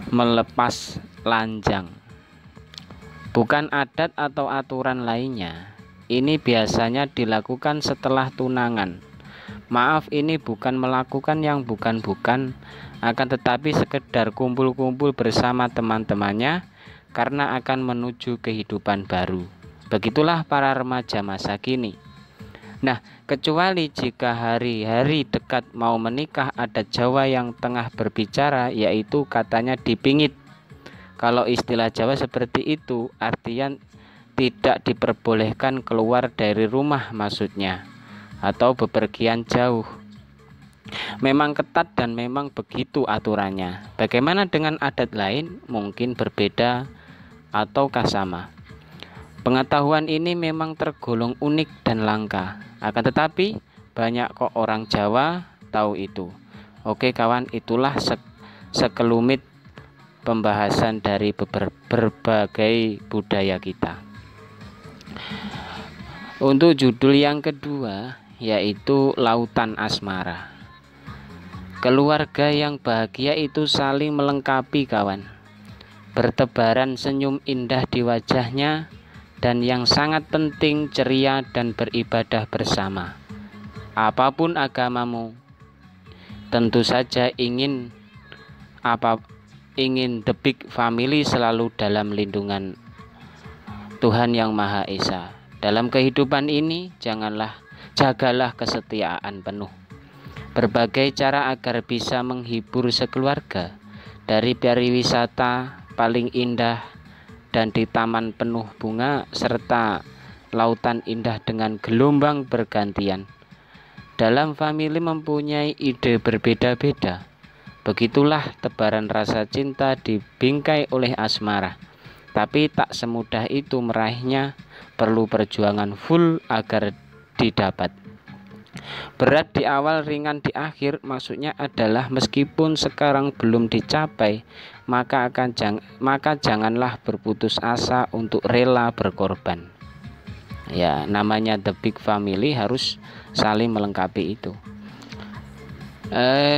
melepas lanjang. Bukan adat atau aturan lainnya. Ini biasanya dilakukan setelah tunangan. Maaf, ini bukan melakukan yang bukan-bukan, akan tetapi sekedar kumpul-kumpul bersama teman-temannya karena akan menuju kehidupan baru. Begitulah para remaja masa kini. Nah, kecuali jika hari-hari dekat mau menikah, adat Jawa yang tengah berbicara, yaitu katanya dipingit. Kalau istilah Jawa seperti itu, artian tidak diperbolehkan keluar dari rumah maksudnya, atau bepergian jauh. Memang ketat dan memang begitu aturannya. Bagaimana dengan adat lain? Mungkin berbeda ataukah sama. Pengetahuan ini memang tergolong unik dan langka. Akan tetapi banyak kok orang Jawa tahu itu. Oke kawan, itulah sekelumit pembahasan dari berbagai budaya kita. Untuk judul yang kedua yaitu Lautan Asmara. Keluarga yang bahagia itu saling melengkapi kawan. Bertebaran senyum indah di wajahnya, dan yang sangat penting ceria dan beribadah bersama. Apapun agamamu, tentu saja ingin the big family selalu dalam lindungan Tuhan Yang Maha Esa. Dalam kehidupan ini jagalah kesetiaan penuh. Berbagai cara agar bisa menghibur sekeluarga, dari pariwisata paling indah dan di taman penuh bunga serta lautan indah dengan gelombang bergantian. Dalam famili mempunyai ide berbeda-beda. Begitulah tebaran rasa cinta dibingkai oleh asmara. Tapi tak semudah itu meraihnya, perlu perjuangan full agar didapat. Berat di awal, ringan di akhir, maksudnya adalah meskipun sekarang belum dicapai, maka janganlah berputus asa untuk rela berkorban. Ya, namanya the big family harus saling melengkapi itu.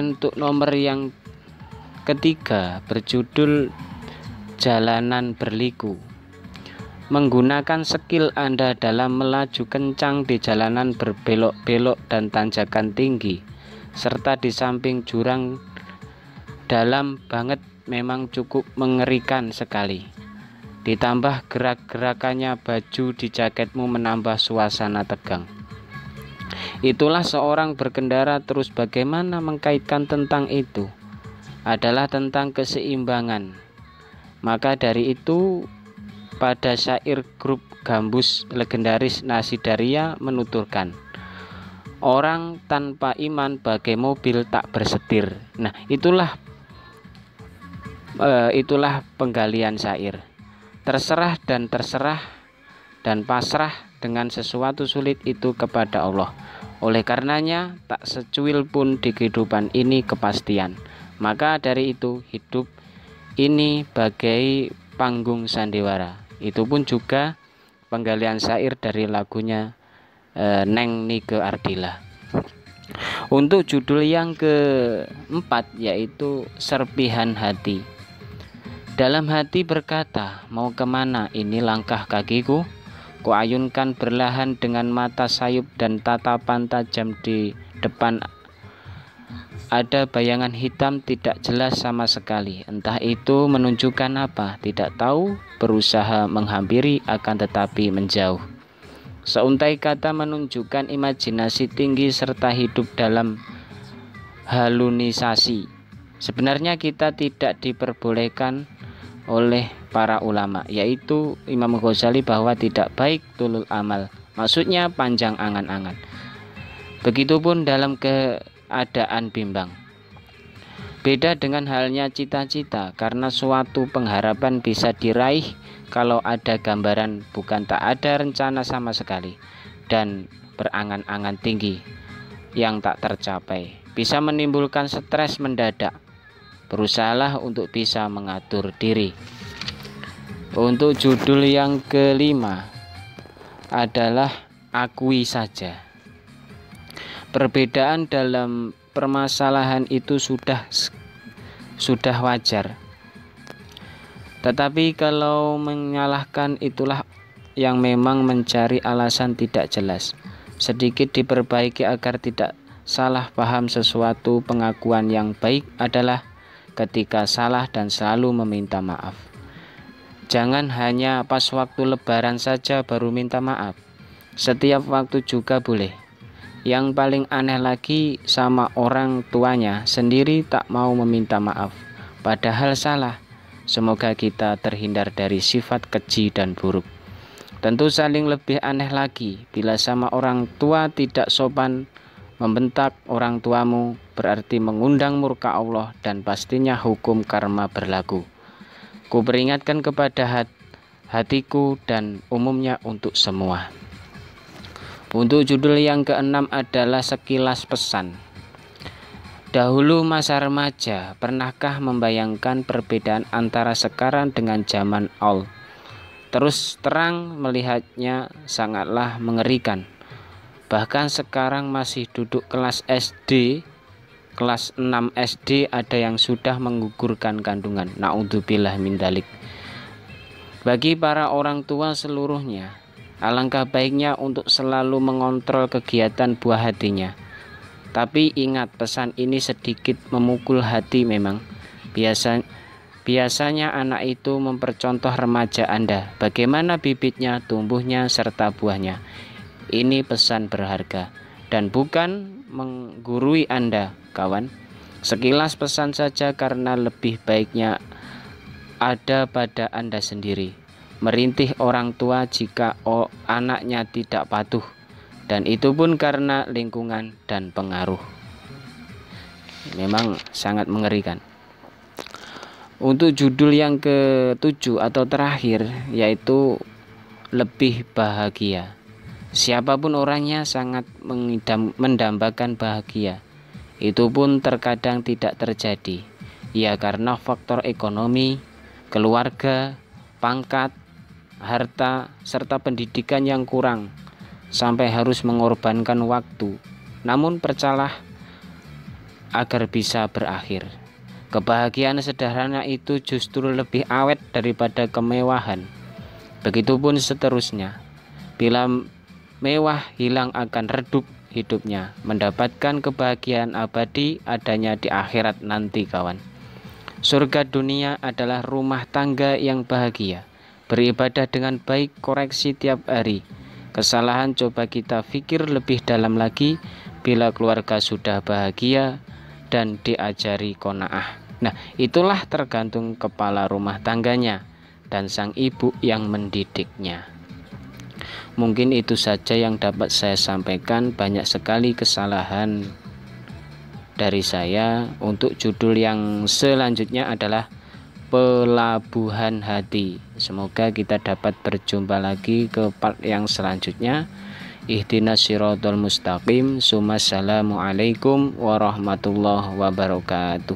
Untuk nomor yang ketiga berjudul Jalanan Berliku. Menggunakan skill Anda dalam melaju kencang di jalanan berbelok-belok dan tanjakan tinggi, serta di samping jurang dalam banget, memang cukup mengerikan sekali. Ditambah gerak-gerakannya baju di jaketmu menambah suasana tegang. Itulah seorang berkendara. Terus bagaimana mengkaitkan tentang itu? Adalah tentang keseimbangan. Maka dari itu pada syair grup gambus legendaris Nasidaria menuturkan, orang tanpa iman bagai mobil tak bersetir. Nah, itulah penggalian syair. Terserah dan pasrah dengan sesuatu sulit itu kepada Allah. Oleh karenanya tak secuil pun di kehidupan ini kepastian. Maka dari itu hidup ini bagai panggung sandiwara. Itu pun juga penggalian syair dari lagunya Neng Nike Ardila. Untuk judul yang keempat yaitu Serpihan Hati. Dalam hati berkata, mau kemana ini langkah kakiku? Kuayunkan berlahan dengan mata sayup dan tatapan tajam di depan. Ada bayangan hitam tidak jelas sama sekali. Entah itu menunjukkan apa, tidak tahu. Berusaha menghampiri akan tetapi menjauh. Seuntai kata menunjukkan imajinasi tinggi serta hidup dalam halunisasi. Sebenarnya kita tidak diperbolehkan oleh para ulama, yaitu Imam Ghazali, bahwa tidak baik tulul amal. Maksudnya panjang angan-angan. Begitupun dalam keadaan bimbang. Beda dengan halnya cita-cita, karena suatu pengharapan bisa diraih kalau ada gambaran, bukan tak ada rencana sama sekali, dan berangan-angan tinggi yang tak tercapai. Bisa menimbulkan stres mendadak. Berusahalah untuk bisa mengatur diri. Untuk judul yang kelima adalah Akui Saja. Perbedaan dalam permasalahan itu sudah wajar. Tetapi kalau menyalahkan itulah yang memang mencari alasan tidak jelas. Sedikit diperbaiki agar tidak salah paham sesuatu. Pengakuan yang baik adalah ketika salah dan selalu meminta maaf. Jangan hanya pas waktu lebaran saja baru minta maaf. Setiap waktu juga boleh. Yang paling aneh lagi, sama orang tuanya sendiri tak mau meminta maaf, padahal salah. Semoga kita terhindar dari sifat keji dan buruk. Tentu saling lebih aneh lagi bila sama orang tua tidak sopan. Membentak orang tuamu berarti mengundang murka Allah dan pastinya hukum karma berlaku. Kuperingatkan kepada hatiku dan umumnya untuk semua. Untuk judul yang keenam adalah sekilas pesan. Dahulu masa remaja, pernahkah membayangkan perbedaan antara sekarang dengan zaman old? Terus terang melihatnya sangatlah mengerikan. Bahkan sekarang masih duduk kelas SD, kelas 6 SD ada yang sudah menggugurkan kandungan. Naudzubillah min dzalik. Bagi para orang tua seluruhnya, alangkah baiknya untuk selalu mengontrol kegiatan buah hatinya. Tapi ingat, pesan ini sedikit memukul hati memang. Biasanya anak itu mempercontoh remaja Anda, bagaimana bibitnya, tumbuhnya, serta buahnya. Ini pesan berharga dan bukan menggurui Anda, kawan. Sekilas pesan saja karena lebih baiknya ada pada Anda sendiri. Merintih orang tua jika anaknya tidak patuh, dan itu pun karena lingkungan dan pengaruh. Memang sangat mengerikan. Untuk judul yang ke-7 atau terakhir, yaitu lebih bahagia. Siapapun orangnya sangat mendambakan bahagia. Itu pun terkadang tidak terjadi. Ya karena faktor ekonomi, keluarga, pangkat, harta, serta pendidikan yang kurang, sampai harus mengorbankan waktu. Namun percayalah, agar bisa berakhir. Kebahagiaan sederhana itu justru lebih awet daripada kemewahan. Begitupun seterusnya. Bila mewah hilang akan redup hidupnya. Mendapatkan kebahagiaan abadi adanya di akhirat nanti, kawan. Surga dunia adalah rumah tangga yang bahagia. Beribadah dengan baik, koreksi tiap hari. Kesalahan coba kita pikir lebih dalam lagi. Bila keluarga sudah bahagia dan diajari qanaah. Nah, itulah tergantung kepala rumah tangganya dan sang ibu yang mendidiknya. Mungkin itu saja yang dapat saya sampaikan. Banyak sekali kesalahan dari saya. Untuk judul yang selanjutnya adalah pelabuhan hati. Semoga kita dapat berjumpa lagi ke part yang selanjutnya. Ihdinas siratal mustaqim. Assalamualaikum warahmatullahi wabarakatuh.